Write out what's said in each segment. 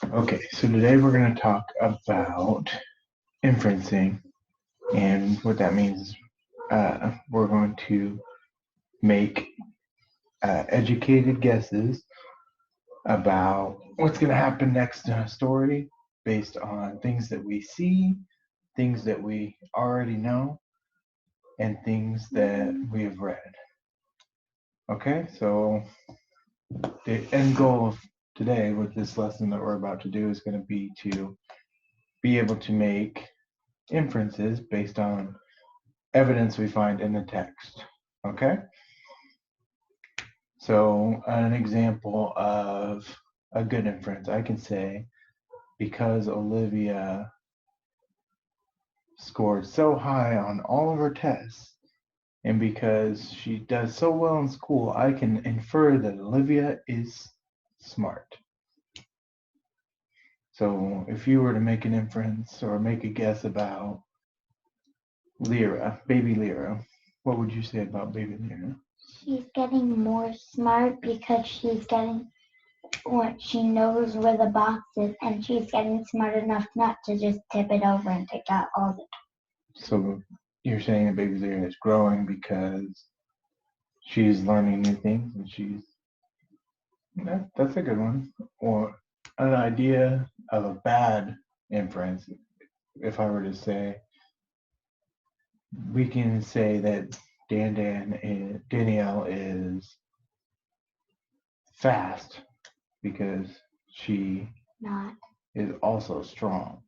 Okay, so today we're going to talk about inferencing, and what that means. We're going to make educated guesses about what's going to happen next in a story based on things that we see, things that we already know, and things that we have read. Okay, so the end goal of today with this lesson that we're about to do is going to be able to make inferences based on evidence we find in the text. Okay? So, an example of a good inference, I can say, because Olivia scored so high on all of her tests, and because she does so well in school, I can infer that Olivia is smart. So, if you were to make an inference or make a guess about Lyra, baby Lyra, what would you say about baby Lyra? She's getting more smart because she's getting what she knows where the box is, and she's getting smart enough not to just tip it over and take out all the. So you're saying that baby Lyra is growing because she's learning new things, and that's a good one. Or an idea of a bad inference, if I were to say, we can say that Danielle is fast because she Not. is also strong.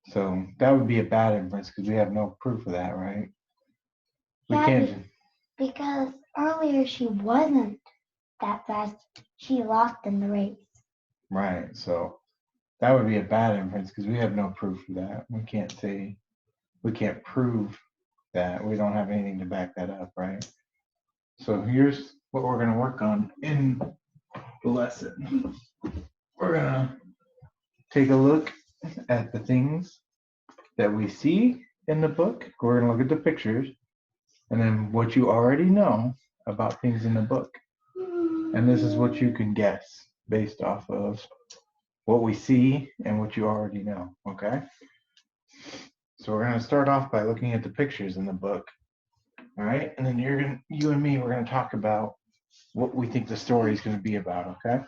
So that would be a bad inference because we have no proof of that, right? We Yeah, can't. because earlier she wasn't that fast. She lost in the race. Right. So that would be a bad inference because we have no proof of that. We can't prove that. We don't have anything to back that up, right? So here's what we're going to work on in the lesson. We're going to take a look at the things that we see in the book. We're going to look at the pictures and then what you already know about things in the book. And this is what you can guess based off of what we see and what you already know, okay? So we're going to start off by looking at the pictures in the book, all right? And then you and me, we're going to talk about what we think the story is going to be about, okay?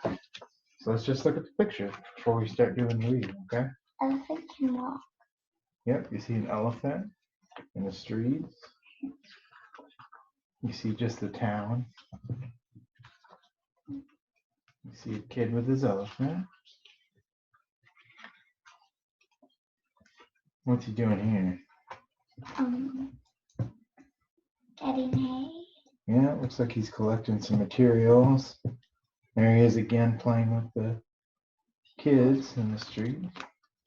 So let's just look at the picture before we start doing the reading, okay? Elephant can walk. Yep, you see an elephant in the streets. You see just the town. You see a kid with his elephant. What's he doing here? Getting hay. Yeah, it looks like he's collecting some materials. There he is again playing with the kids in the street.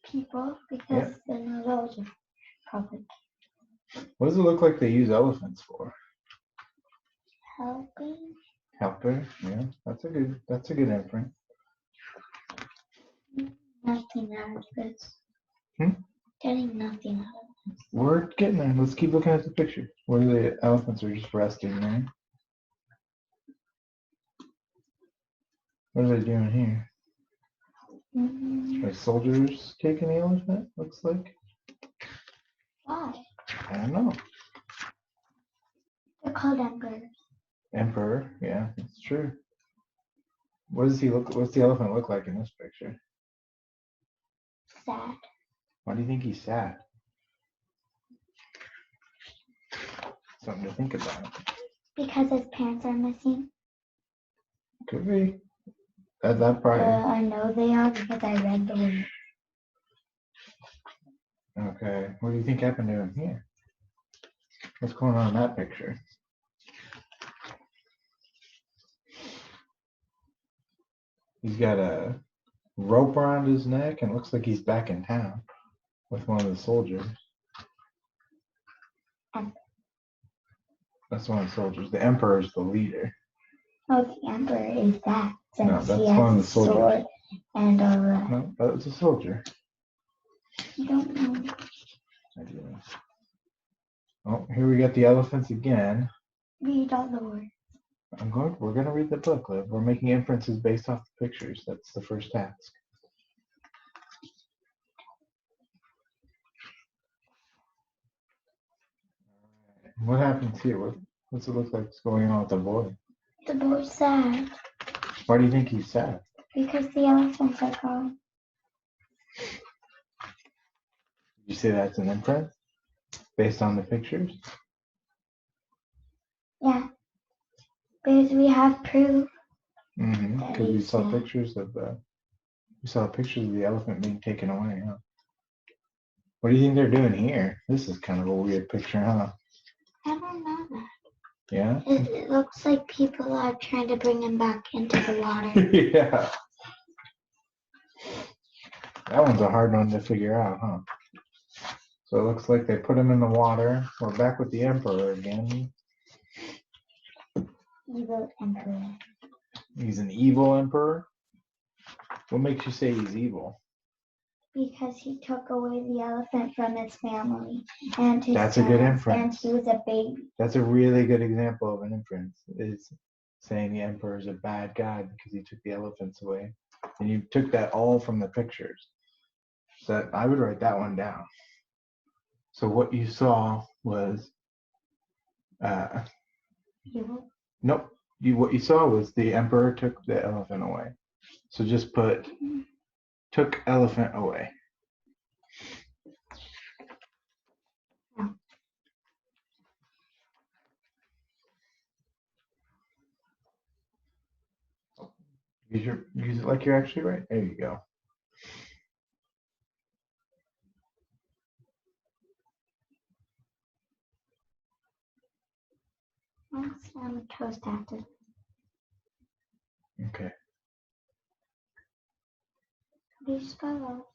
People, because Yep. they're not those probably What does it look like they use elephants for? helping. Helper, yeah, that's a good inference. Nothing out of this. Hmm? Getting nothing out of this. We're getting there. Let's keep looking at the picture. Where the elephants are just resting there. What are they doing here? Are soldiers taking the elephant? Looks like. Why? I don't know. They're called emperors. Emperor, yeah, that's true. What does he look? What's the elephant look like in this picture? Sad. Why do you think he's sad? Something to think about. Because his parents are missing. Could be. That probably. I know they are because I read the word. Okay. What do you think happened to him here? What's going on in that picture? He's got a rope around his neck and looks like he's back in town with one of the soldiers. Emperor. That's one of the soldiers. The emperor is the leader. Oh, the emperor is that. Since No, that's he has one of the a sword soldiers. and all that. No, that was a soldier. You don't know. I do. Oh, here we got the elephants again. Read all the words. We're going to read the book, Liv. We're making inferences based off the pictures. That's the first task. What happens here? What's it look like is going on with the boy? The boy's sad Why do you think he's sad? because the elephants are gone. You say that's an imprint based on the pictures? Yeah, because we have proof. Mm-hmm. That Because we he's saw sad. pictures of the elephant being taken away. Huh? What do you think they're doing here? This is kind of a weird picture, huh? I don't know that. Yeah. It looks like people are trying to bring him back into the water. Yeah. That one's a hard one to figure out, huh? So it looks like they put him in the water. We're back with the emperor again. Evil emperor. He's an evil emperor. What makes you say he's evil? Because he took away the elephant from his family and his That's a good parents, and inference. he was a baby. That's a really good example of an inference. Is saying the emperor is a bad guy because he took the elephants away, and you took that all from the pictures. So I would write that one down. So what you saw was, Evil. nope. What you saw was the emperor took the elephant away. So just put took elephant away. Yeah. Use it like you're actually right. There you go. I'm toast after. Okay. How do you spell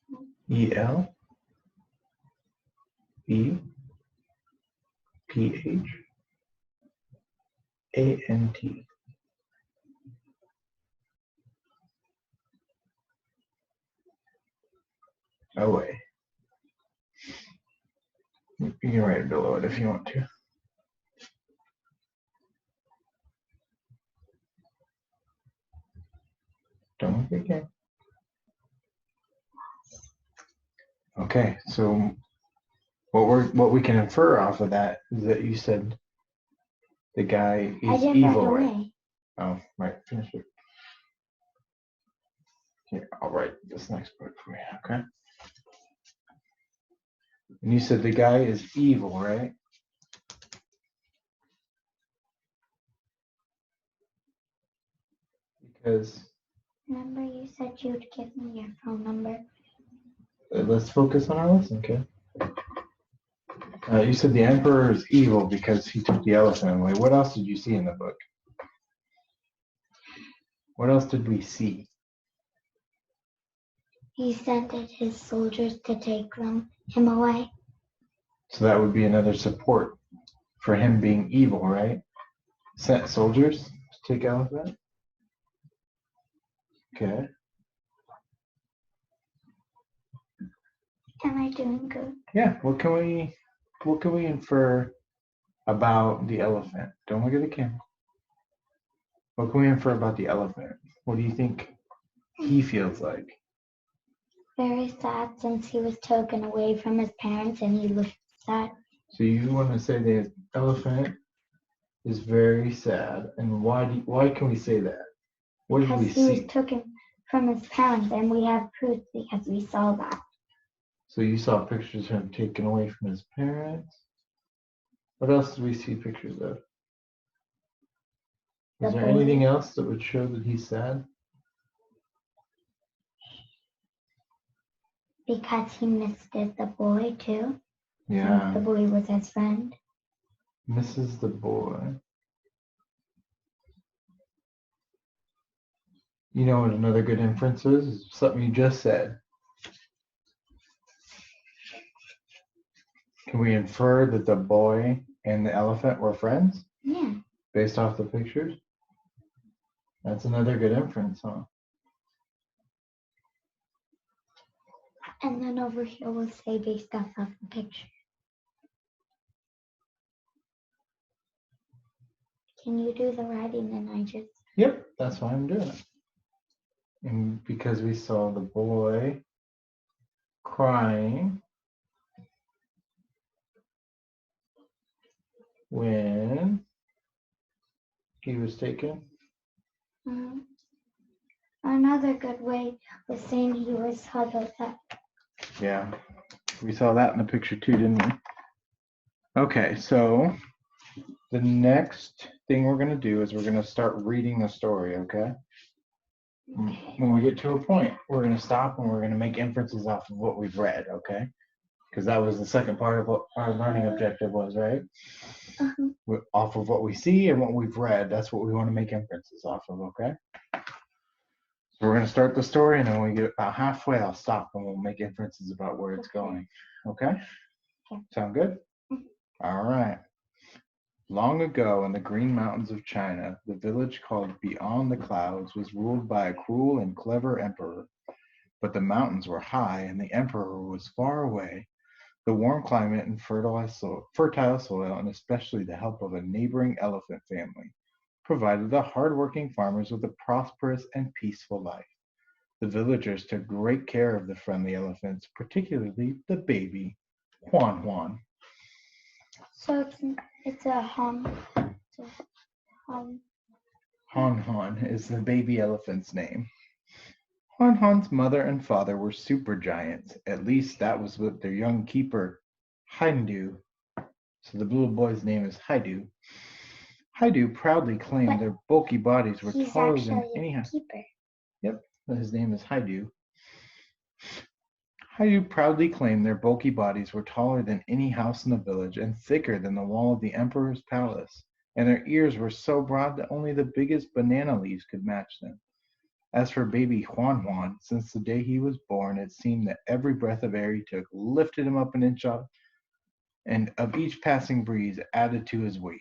ELEPHANT. Away. You can write it below it if you want to. Don't forget. Okay, so what we can infer off of that is that you said the guy I is did evil, right right? away. Oh, right. Finish it. Here, I'll write this next part for you, okay? And you said the guy is evil, right? Because Remember you said you would give me your phone number? let's focus on our lesson, okay? You said the emperor is evil because he took the elephant away. What else did you see in the book? What else did we see? He sent his soldiers to take him away. So that would be another support for him being evil, right? Sent soldiers to take elephant. Okay. Am I doing good? Yeah. What can we infer about the elephant? Don't look at the camera. What can we infer about the elephant? What do you think he feels like? Very sad since he was taken away from his parents and he looked sad. So you want to say the elephant is very sad, and why can we say that? What did we Because he was see? taken from his parents and we have proof because we saw that. So you saw pictures of him taken away from his parents. What else did we see pictures of? Is The there boy. anything else that would show that he's sad? Because he misses the boy too. Yeah. Since the boy was his friend. Misses the boy. You know what another good inference is? Something you just said. Can we infer that the boy and the elephant were friends Yeah. based off the pictures? That's another good inference, huh? And then over here we'll say based off of the picture. Can you do the writing and I just... Yep, that's why I'm doing it. And because we saw the boy crying, when he was taken. Another good way was saying he was huddled up. Yeah, we saw that in the picture too, didn't we? Okay, so the next thing we're going to do is we're going to start reading the story, okay? When we get to a point, we're going to stop and we're going to make inferences off of what we've read, okay? Because that was the second part of what our learning objective was, right? Off of what we see and what we've read, that's what we want to make inferences off of, okay? So we're going to start the story, and then when we get about halfway, I'll stop and we'll make inferences about where it's going, okay? Sound good? All right. Long ago in the green mountains of China, the village called Beyond the Clouds was ruled by a cruel and clever emperor. But the mountains were high and the emperor was far away. The warm climate and fertile soil, and especially the help of a neighboring elephant family, provided the hard-working farmers with a prosperous and peaceful life. The villagers took great care of the friendly elephants, particularly the baby, Huan Huan. So it's a hum. Han Han is the baby elephant's name. Han Han's mother and father were super giants. At least that was what their young keeper, Haidu. So the little boy's name is Haidu. Haidu proudly claimed their bulky bodies were taller than any house. Yep, his name is Haidu. Haidu proudly claimed their bulky bodies were taller than any house in the village and thicker than the wall of the emperor's palace, and their ears were so broad that only the biggest banana leaves could match them. As for baby Huan Huan, since the day he was born, it seemed that every breath of air he took lifted him up an inch up, and of each passing breeze added to his weight.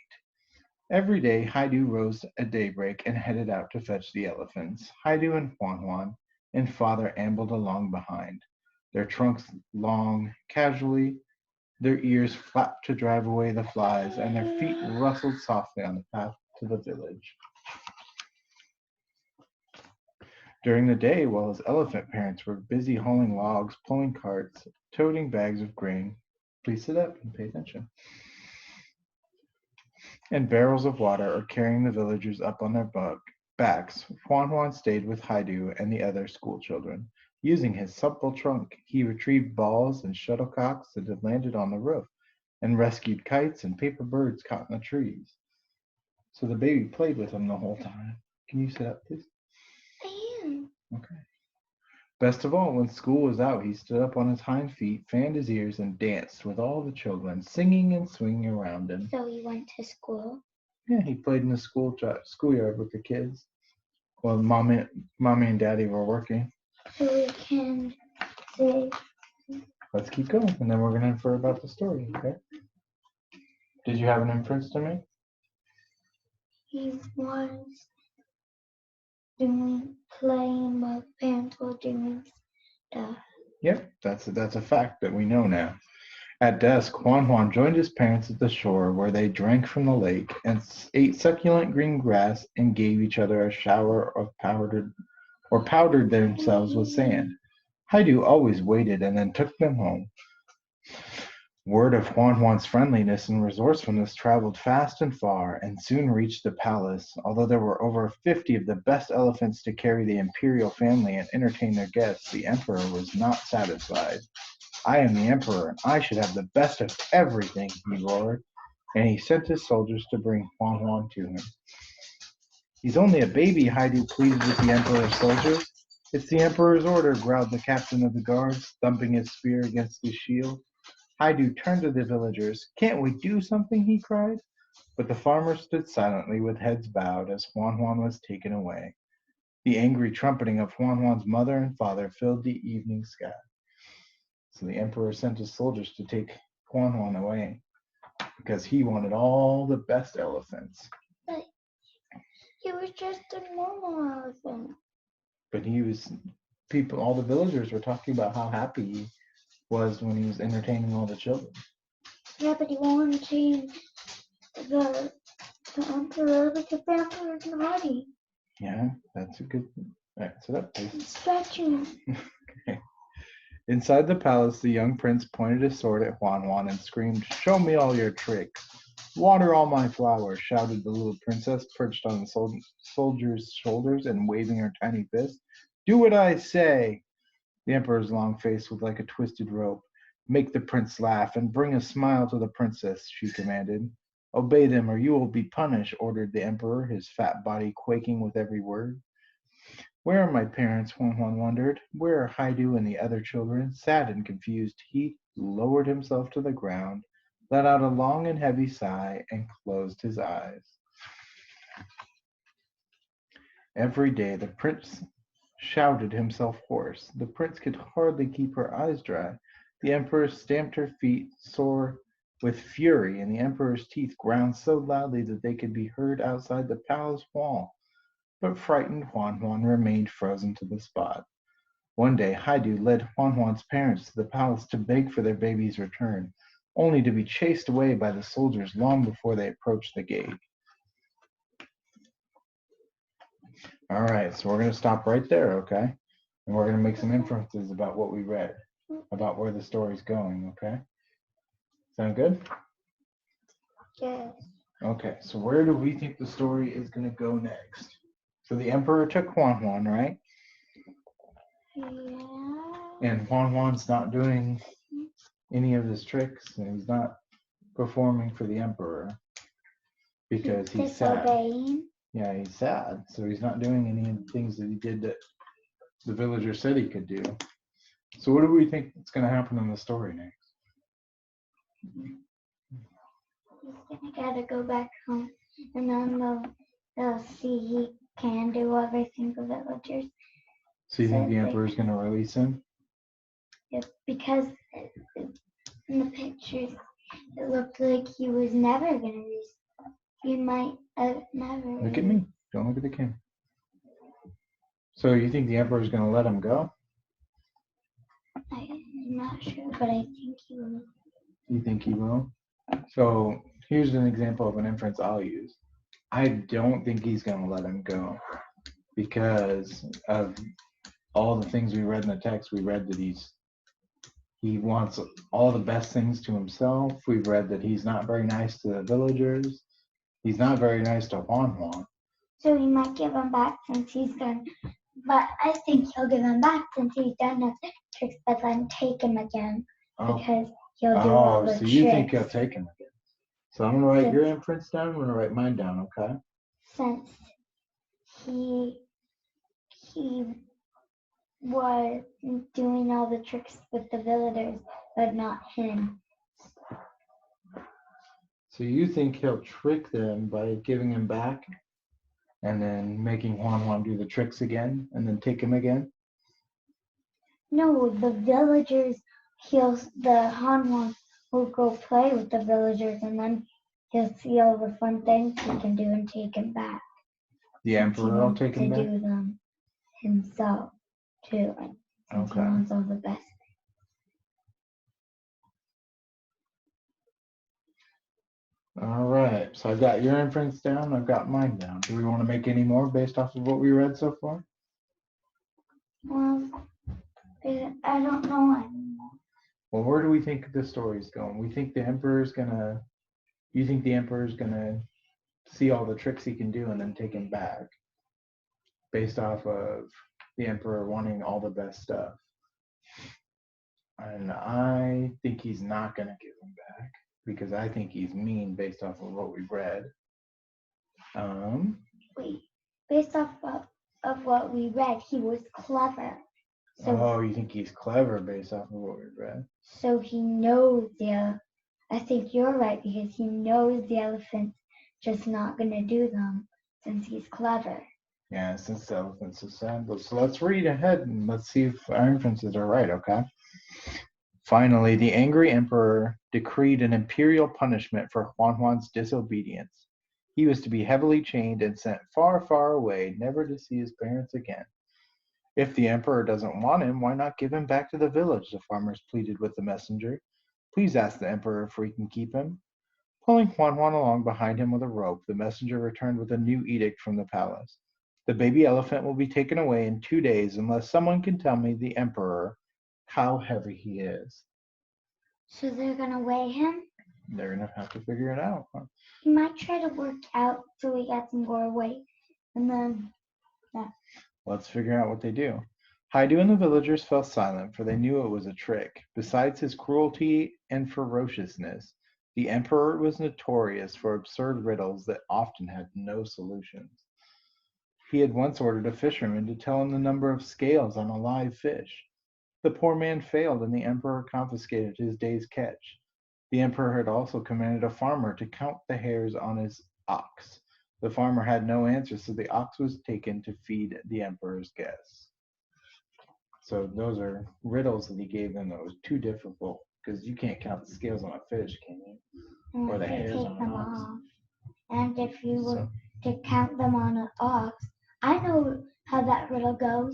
Every day, Haidu rose at daybreak and headed out to fetch the elephants. Haidu and Huan Huan and father ambled along behind, their trunks long, casually, their ears flapped to drive away the flies, and their feet rustled softly on the path to the village. During the day, while his elephant parents were busy hauling logs, pulling carts, toting bags of grain, please sit up and pay attention, and barrels of water, or carrying the villagers up on their backs, Huan Huan stayed with Haidu and the other school children. Using his supple trunk, he retrieved balls and shuttlecocks that had landed on the roof, and rescued kites and paper birds caught in the trees. So the baby played with him the whole time. Can you sit up, please? I am. Okay. Best of all, when school was out, he stood up on his hind feet, fanned his ears, and danced with all the children, singing and swinging around him. So he went to school? Yeah, he played in the schoolyard with the kids while mommy and daddy were working. So we can say. Let's keep going, and then we're going to infer about the story, okay? Did you have an inference to make? He was playing while parents were doing stuff. Yep, that's a fact that we know now. At dusk, Huan Huan joined his parents at the shore, where they drank from the lake and ate succulent green grass and gave each other a shower of powdered themselves with sand. Haidu always waited and then took them home. Word of Huan Huan's friendliness and resourcefulness traveled fast and far, and soon reached the palace. Although there were over 50 of the best elephants to carry the imperial family and entertain their guests, the emperor was not satisfied. I am the emperor, and I should have the best of everything, he roared, and he sent his soldiers to bring Huan Huan to him. He's only a baby, Haidu pleaded with the emperor's soldiers. It's the emperor's order, growled the captain of the guards, thumping his spear against his shield. Haidu turned to the villagers. Can't we do something? He cried. But the farmers stood silently with heads bowed as Huan Huan was taken away. The angry trumpeting of Huan Huan's mother and father filled the evening sky. So the emperor sent his soldiers to take Huan Huan away because he wanted all the best elephants. But he was just a normal elephant. But all the villagers were talking about how happy he was when he was entertaining all the children. Yeah, but he wanted to change the emperor because the emperor is naughty. Yeah, that's a good. All right, sit up, please. He's stretching. Okay. Inside the palace, the young prince pointed his sword at Huan Huan and screamed, "Show me all your tricks." Water all my flowers, shouted the little princess, perched on the soldier's shoulders and waving her tiny fist. Do what I say. The emperor's long face was like a twisted rope. Make the prince laugh and bring a smile to the princess, she commanded. Obey them or you will be punished, ordered the emperor, his fat body quaking with every word. Where are my parents? Huan Huan wondered. Where are Haidu and the other children? Sad and confused, he lowered himself to the ground, let out a long and heavy sigh, and closed his eyes. Every day the prince shouted himself hoarse. The prince could hardly keep her eyes dry. The emperor stamped her feet, sore with fury, and the emperor's teeth ground so loudly that they could be heard outside the palace wall. But frightened Huan Huan remained frozen to the spot. One day, Haidu led Huan Huan's parents to the palace to beg for their baby's return, only to be chased away by the soldiers long before they approached the gate. All right, so we're going to stop right there, okay? And we're going to make some inferences about what we read, about where the story's going, okay? Sound good? Yes. Okay, so where do we think the story is going to go next? So the emperor took Huan Huan, right? Yeah. And Huan Huan's not doing any of his tricks, and he's not performing for the emperor because he's sad. Disobeying. Yeah, he's sad, so he's not doing any of the things that he did that the villager said he could do. So what do we think is going to happen in the story next? He's gonna gotta go back home, and then they'll see he can do everything the villagers. So you think the emperor's going to release him? Yep, because in the pictures it looked like he was never gonna release. He might never. Look at me. Don't look at the king. So you think the emperor's going to let him go? I'm not sure, but I think he will. You think he will? So here's an example of an inference I'll use. I don't think he's going to let him go because of all the things we read in the text. We read that he wants all the best things to himself. We've read that he's not very nice to the villagers. He's not very nice to Huan Huan. So he might give him back since he's done. But I think he'll give him back since he's done the tricks, but then take him again because he'll do all the so tricks. You think he'll take him again? So I'm gonna write your inference down. I'm gonna write mine down. Okay. Since he was doing all the tricks with the villagers, but not him. So you think he'll trick them by giving him back and then making Huan Huan do the tricks again and then take him again? No, the villagers, the Huan Huan will go play with the villagers and then he'll see all the fun things he can do and take him back. The emperor will take him back? To do them himself too. Since he wants all the best. All right, so I've got your inference down, I've got mine down. Do we want to make any more based off of what we read so far? Well, I don't know anymore. Well, where do we think the story's going? We think the emperor's gonna, you think the emperor's gonna see all the tricks he can do and then take him back based off of the emperor wanting all the best stuff. And I think he's not gonna give him back because I think he's mean based off of what we've read. Wait, based off of what we read, he was clever. So, you think he's clever based off of what we've read? So he knows I think you're right because he knows the elephant's just not gonna do them since he's clever. Yeah, since the elephant's a sandal. So let's read ahead and let's see if our inferences are right, okay? Finally, the angry emperor decreed an imperial punishment for Huan Huan's disobedience. He was to be heavily chained and sent far, far away, never to see his parents again. If the emperor doesn't want him, why not give him back to the village? The farmers pleaded with the messenger. Please ask the emperor if we can keep him. Pulling Huan Huan along behind him with a rope, the messenger returned with a new edict from the palace. The baby elephant will be taken away in 2 days unless someone can tell me, the emperor, how heavy he is. So they're gonna weigh him? They're gonna have to figure it out. Huh? He might try to work out so he gets more weight. And then, Let's figure out what they do. Haidu and the villagers fell silent, for they knew it was a trick. Besides his cruelty and ferociousness, the emperor was notorious for absurd riddles that often had no solutions. He had once ordered a fisherman to tell him the number of scales on a live fish. The poor man failed, and the emperor confiscated his day's catch. The emperor had also commanded a farmer to count the hairs on his ox. The farmer had no answer, so the ox was taken to feed the emperor's guests. So those are riddles that he gave them that was too difficult because you can't count the scales on a fish, can you? Or the hairs take on an them ox. off. And if you were So, to count them on an ox, I know how that riddle goes.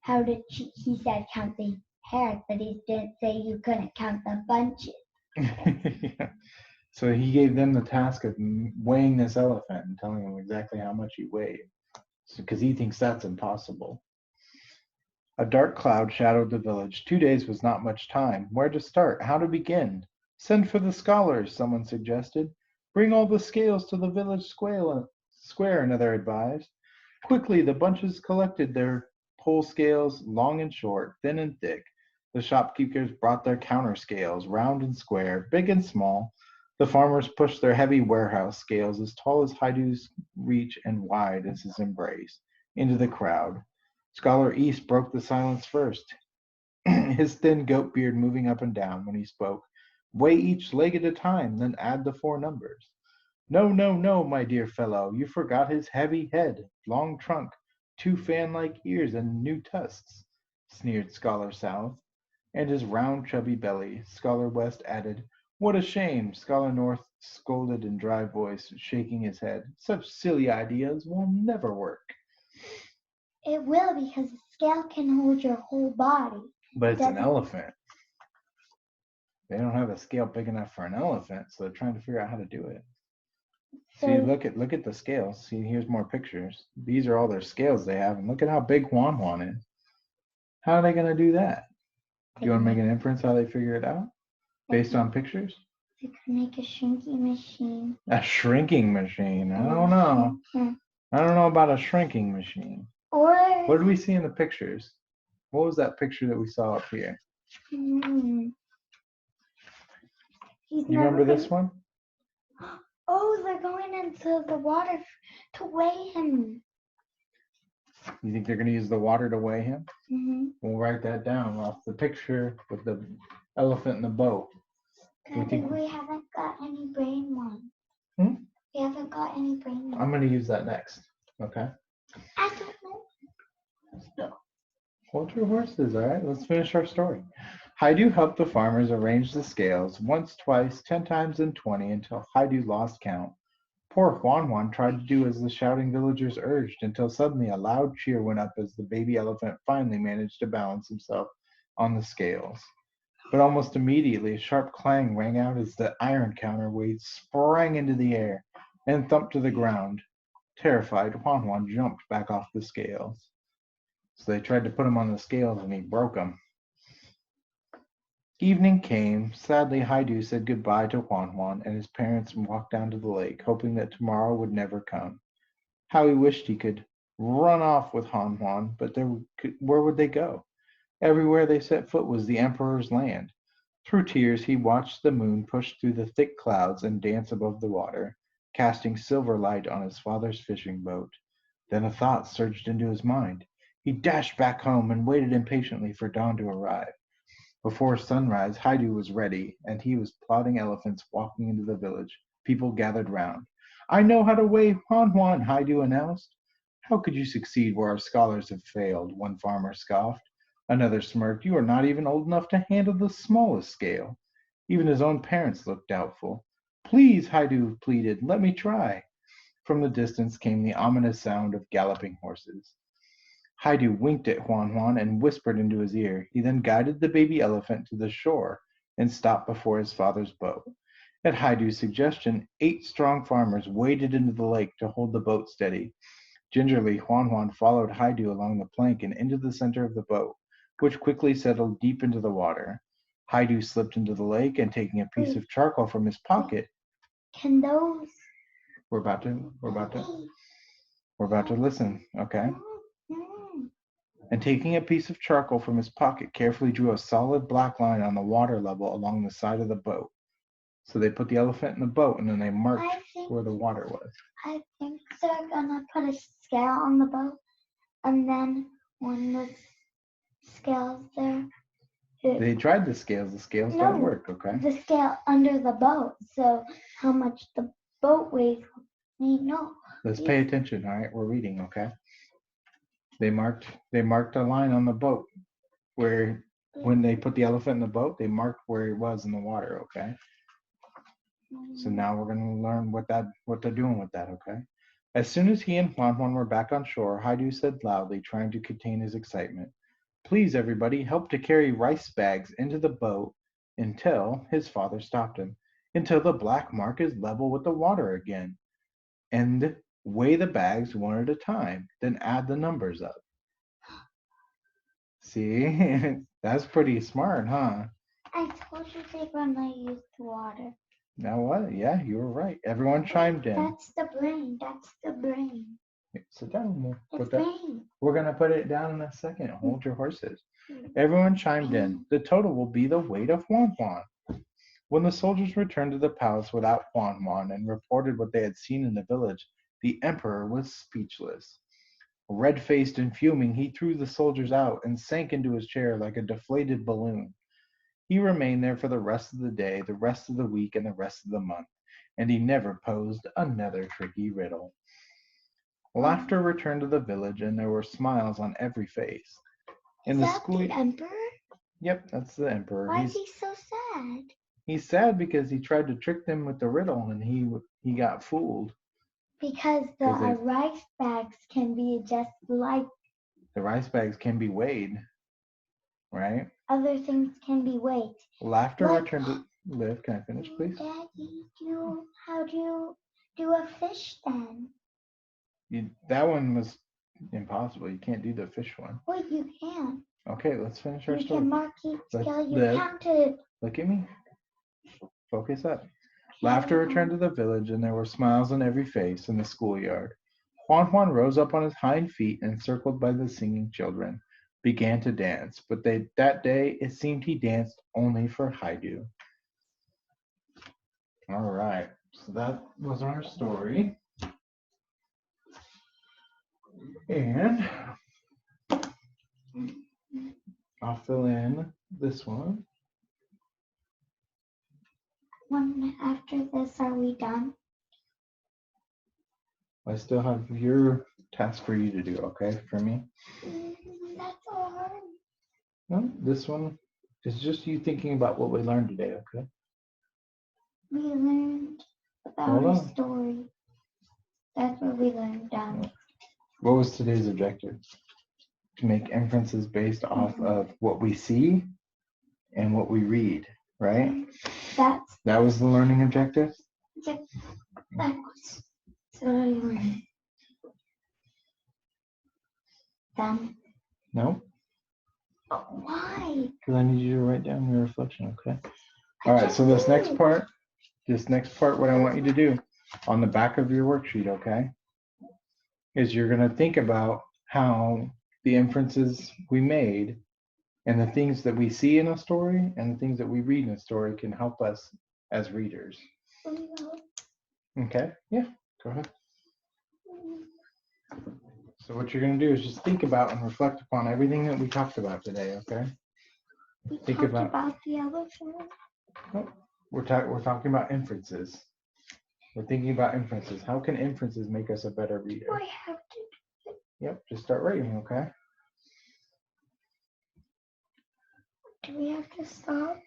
How did he said count the hairs, but he didn't say you couldn't count the bunches. yeah. So he gave them the task of weighing this elephant and telling them exactly how much he weighed, because he thinks that's impossible. A dark cloud shadowed the village. 2 days was not much time. Where to start? How to begin? Send for the scholars, someone suggested. Bring all the scales to the village square, another advised. Quickly, the bunches collected their pole scales, long and short, thin and thick. The shopkeepers brought their counter scales, round and square, big and small. The farmers pushed their heavy warehouse scales, as tall as Haidu's reach and wide as his embrace, into the crowd. Scholar East broke the silence first, his thin goat beard moving up and down when he spoke. Weigh each leg at a time, then add the 4 numbers. No, no, no, my dear fellow, you forgot his heavy head, long trunk, 2 fan-like ears, and new tusks, sneered Scholar South. And his round, chubby belly, Scholar West added. What a shame, Scholar North scolded in dry voice, shaking his head. Such silly ideas will never work. It will, because the scale can hold your whole body. But it's an elephant. They don't have a scale big enough for an elephant, so they're trying to figure out how to do it. See, look at the scales. See, here's more pictures. These are all their scales they have, and look at how big Juan Juan is. How are they going to do that? Do you want to make an inference how they figure it out based on pictures? They could make a shrinking machine. A shrinking machine? I don't know. I don't know about a shrinking machine. Or what did we see in the pictures? What was that picture that we saw up here? You remember this one? Oh, they're going into the water to weigh him. You think they're going to use the water to weigh him? Mm-hmm. We'll write that down off the picture with the elephant in the boat. We haven't got any brain one. We haven't got any brain one. I'm going to use that next. Okay. I don't know. Hold your horses, all right? Let's finish our story. Haidu helped the farmers arrange the scales once, twice, 10 times, and 20 until Haidu lost count. Poor Juan Juan tried to do as the shouting villagers urged until suddenly a loud cheer went up as the baby elephant finally managed to balance himself on the scales. But almost immediately, a sharp clang rang out as the iron counterweight sprang into the air and thumped to the ground. Terrified, Juan Juan jumped back off the scales. So they tried to put him on the scales and he broke them. Evening came. Sadly, Haidu said goodbye to Juan Juan and his parents and walked down to the lake, hoping that tomorrow would never come. How he wished he could run off with Juan Juan, but where would they go? Everywhere they set foot was the emperor's land. Through tears, he watched the moon push through the thick clouds and dance above the water, casting silver light on his father's fishing boat. Then a thought surged into his mind. He dashed back home and waited impatiently for dawn to arrive. Before sunrise, Haidu was ready, and he was plodding elephants walking into the village. People gathered round. I know how to weigh Juan Juan, Haidu announced. How could you succeed where our scholars have failed? One farmer scoffed. Another smirked. You are not even old enough to handle the smallest scale. Even his own parents looked doubtful. Please, Haidu pleaded, let me try. From the distance came the ominous sound of galloping horses. Haidu winked at Juan Juan and whispered into his ear. He then guided the baby elephant to the shore and stopped before his father's boat. At Haidu's suggestion, 8 strong farmers waded into the lake to hold the boat steady. Gingerly, Juan Juan followed Haidu along the plank and into the center of the boat, which quickly settled deep into the water. Haidu slipped into the lake and taking a piece of charcoal from his pocket. Can those? We're about to listen, okay? And taking a piece of charcoal from his pocket, carefully drew a solid black line on the water level along the side of the boat. So they put the elephant in the boat and then they marked where the water was. I think they're gonna put a scale on the boat, and then when the scale's there, They tried the scales don't work, okay? the scale under the boat, so how much the boat weighs. No. Let's pay attention, all right? We're reading, okay? They marked a line on the boat where when they put the elephant in the boat, they marked where it was in the water, okay? So now we're going to learn what they're doing with that, okay? As soon as he and Juan Juan were back on shore, Haidu said loudly, trying to contain his excitement, "Please, everybody, help to carry rice bags into the boat until," his father stopped him, "until the black mark is level with the water again. And weigh the bags one at a time, then add the numbers up." See, that's pretty smart, huh? I told you they're gonna use the water. Now what? Yeah, you were right. Everyone chimed in. That's the brain. That's the brain. Sit down. Brain. We're going to put it down in a second. Hold your horses. Everyone chimed in. The total will be the weight of Juan Juan. When the soldiers returned to the palace without Juan Juan and reported what they had seen in the village, the emperor was speechless. Red-faced and fuming, he threw the soldiers out and sank into his chair like a deflated balloon. He remained there for the rest of the day, the rest of the week, and the rest of the month, and he never posed another tricky riddle. Laughter returned to the village, and there were smiles on every face. In the school, the emperor? Yep, that's the emperor. Why is he so sad? He's sad because he tried to trick them with the riddle, and he got fooled. Because the rice bags can be just like the rice bags can be weighed, right? Other things can be weighed. Laughter returned to Liv. Can I finish, please? Daddy, how do you do a fish then? That one was impossible. You can't do the fish one. Wait, you can. Okay, let's finish our story. You can mark each scale you counted. Look at me. Focus up. Laughter returned to the village, and there were smiles on every face in the schoolyard. Juan Juan rose up on his hind feet, and, encircled by the singing children, began to dance. But that day, it seemed he danced only for Haidu. All right, so that was our story. And I'll fill in this one. After this, are we done? I still have your task for you to do, okay, for me? That's hard. No, this one is just you thinking about what we learned today, okay? We learned about a story. That's what we learned down. What was today's objective? To make inferences based off of what we see and what we read, right? That was the learning objective? Yep. That was what I learned. Done. No? Why? Because I need you to write down your reflection, okay? All right, so this next part, what I want you to do on the back of your worksheet, okay, is you're going to think about how the inferences we made and the things that we see in a story and the things that we read in a story can help us as readers. Okay, yeah, go ahead. So what you're going to do is just think about and reflect upon everything that we talked about today, okay? Think about the elephant. No, we're talking about inferences. We're thinking about inferences. How can inferences make us a better reader? I have to. Yep, just start writing, okay? Do we have to stop?